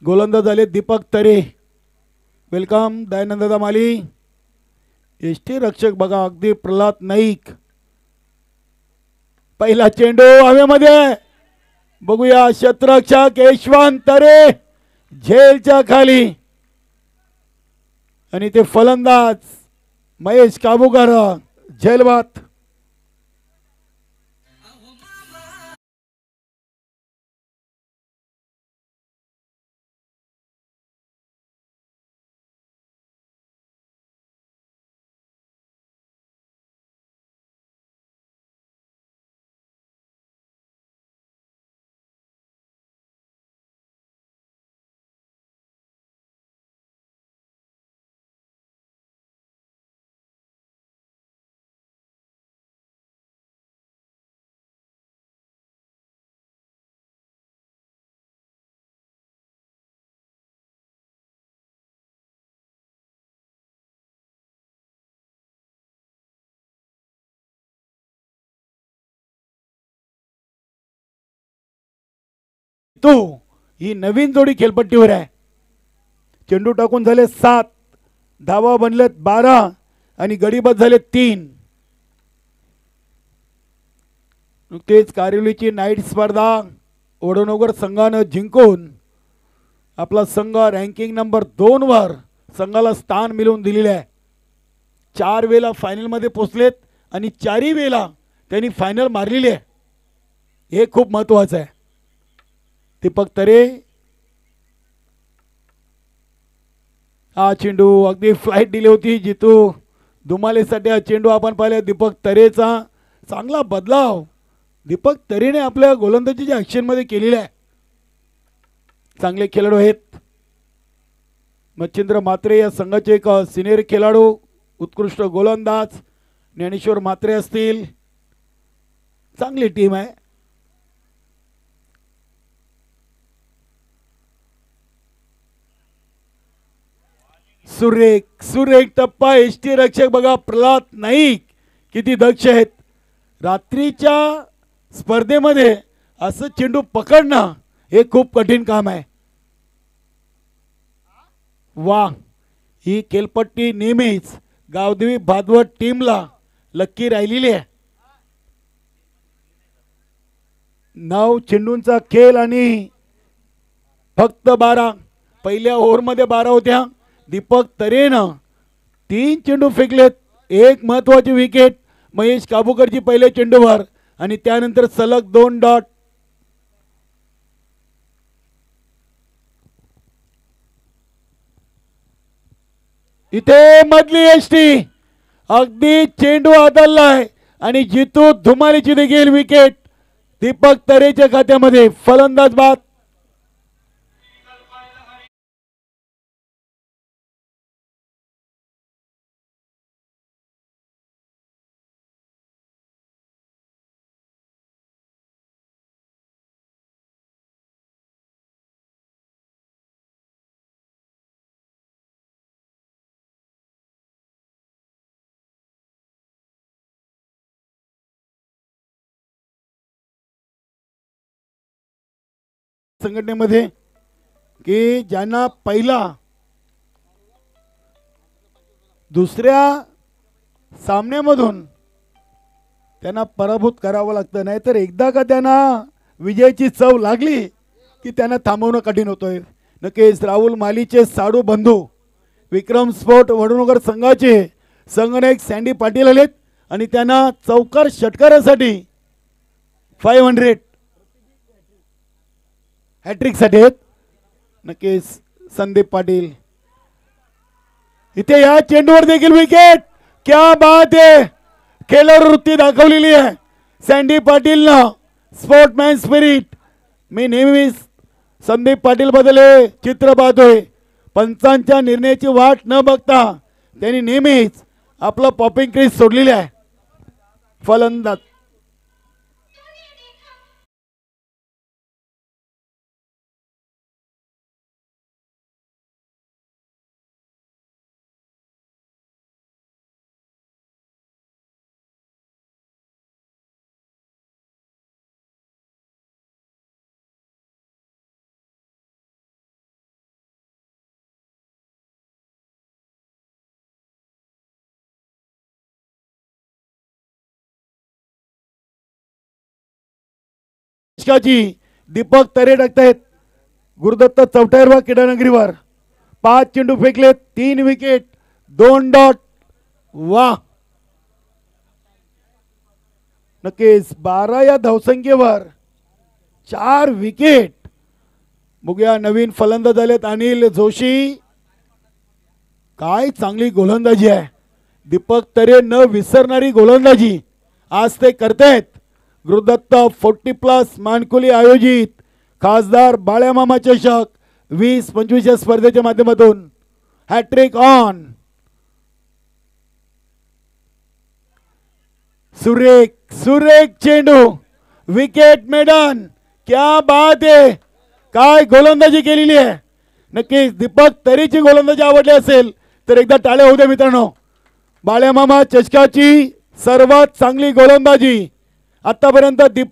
गोलंदाज झाले दीपक तरे. वेलकम दयानंद माली. एष्टी रक्षक बघा अगदी प्रल्हाद नाईक. पहिला चेंडू हवेमध्ये. बघूया क्षेत्ररक्षक यशवंत तरे झेलच्या खाली आणि ते फलंदाज महेश काबूकर झेलबाद. तू ही नवीन जोडी खेळपट्टीवर आहे. चेंडू टाकून झाले 7, धावा बनलेत 12 आणि गडीबाद झाले 3. नुकतेच कारिवलीची नाईट स्पर्धा वडनगर संघानं जिंकून आपला संघ रँकिंग नंबर 2 वर संघाला स्थान मिळवून दिलेले आहे. 4 वेळा फायनल मध्ये पोहोचलेत आणि 4ही वेळा त्यांनी फायनल मारलेली आहे. हे खूप महत्त्वाचं आहे. दीपक तरे हा चेंडू अगदी फ्लाइट दिली होती जितू धुमालेसाठी. हा चेंडू आपण पाहिला दीपक तरेचा चांगला बदलाव दीपक तरेने आपल्या गोलंदाजीच्या ॲक्शनमध्ये केलेला आहे. चांगले खेळाडू आहेत. मच्छिंद्र म्हात्रे या संघाचे एक सिनियर खेळाडू उत्कृष्ट गोलंदाज ज्ञानेश्वर म्हात्रे असतील. चांगली टीम आहे. सुरेख सुरेख टप्पा. एष्टी रक्षक बघा प्रल्हाद नाईक किती दक्ष आहेत. रात्रीच्या स्पर्धेमध्ये असं चेंडू पकडणं हे खूप कठीण काम आहे. वा ही खेळपट्टी नेहमीच गावदेवी भादवड टीमला लक्की राहिलेली आहे. 9 चेंडूंचा खेळ आणि फक्त 12. पहिल्या ओव्हरमध्ये 12 होत्या. दीपक तरेनं 3 चेंडू फेकलेत. एक महत्वाची विकेट महेश काबूकरची पहिल्या चेंडूवर आणि त्यानंतर सलग 2 डॉट. इथे मधली एष्टी अगदी चेंडू आदळलाय आणि जितू धुमालीची देखील विकेट दीपक तरेच्या खात्यामध्ये. फलंदाज बाद. संघटनेमध्ये की ज्यांना पहिला दुसऱ्या सामन्यामधून त्यांना पराभूत करावं लागतं. नाहीतर एकदा का त्यांना विजयाची चव लागली की त्यांना थांबवणं कठीण होतोय. नक्कीच राहुल मालीचे साडू बंधू विक्रम स्पोर्ट वडनगर संघाचे संघनायक सँडी पाटील आलेत आणि त्यांना चौकार षटकारासाठी 500 हॅट्रिक साठी आहेत. नक्कीच संदीप पाटील. इथे या चेंडूवर देखील विकेट. क्या बात आहे. खेळाडू वृत्ती दाखवलेली आहे सँडी पाटीलनं. स्पोर्टमॅन स्पिरिट. मी नेहमीच संदीप पाटील बदले चित्र पाहतोय. पंचांच्या निर्णयाची वाट न बघता त्यांनी नेहमीच आपलं पॉपिंग क्रीज सोडलेली आहे. फलंदाज चषकाची दीपक तरे टाकतायत गुरुदत्त चौटायरवा क्रीडानगरीवर. 5 चेंडू फेकले, 3 विकेट, 2 डॉट. वा, नक्कीच 12 या धावसंख्येवर 4 विकेट. बघूया नवीन फलंदाज झालेत अनिल जोशी. काय चांगली गोलंदाजी आहे. दीपक तरे न विसरणारी गोलंदाजी आज ते करतायत. गुरुदत्त 40+ मानकुली आयोजित खासदार बाळ्यामामा चषक 20-25 या स्पर्धेच्या माध्यमातून हॅट्रिक ऑन. सुरेख सुरेख चेंडू, विकेट मेडन. क्या बात आहे. काय गोलंदाजी केलेली आहे. नक्कीच दीपक तरेची गोलंदाजी आवडली असेल तर एकदा टाळ्या होऊ द्या मित्रांनो. बाळ्यामामा चषकाची सर्वात चांगली गोलंदाजी आतापर्यंत दीपक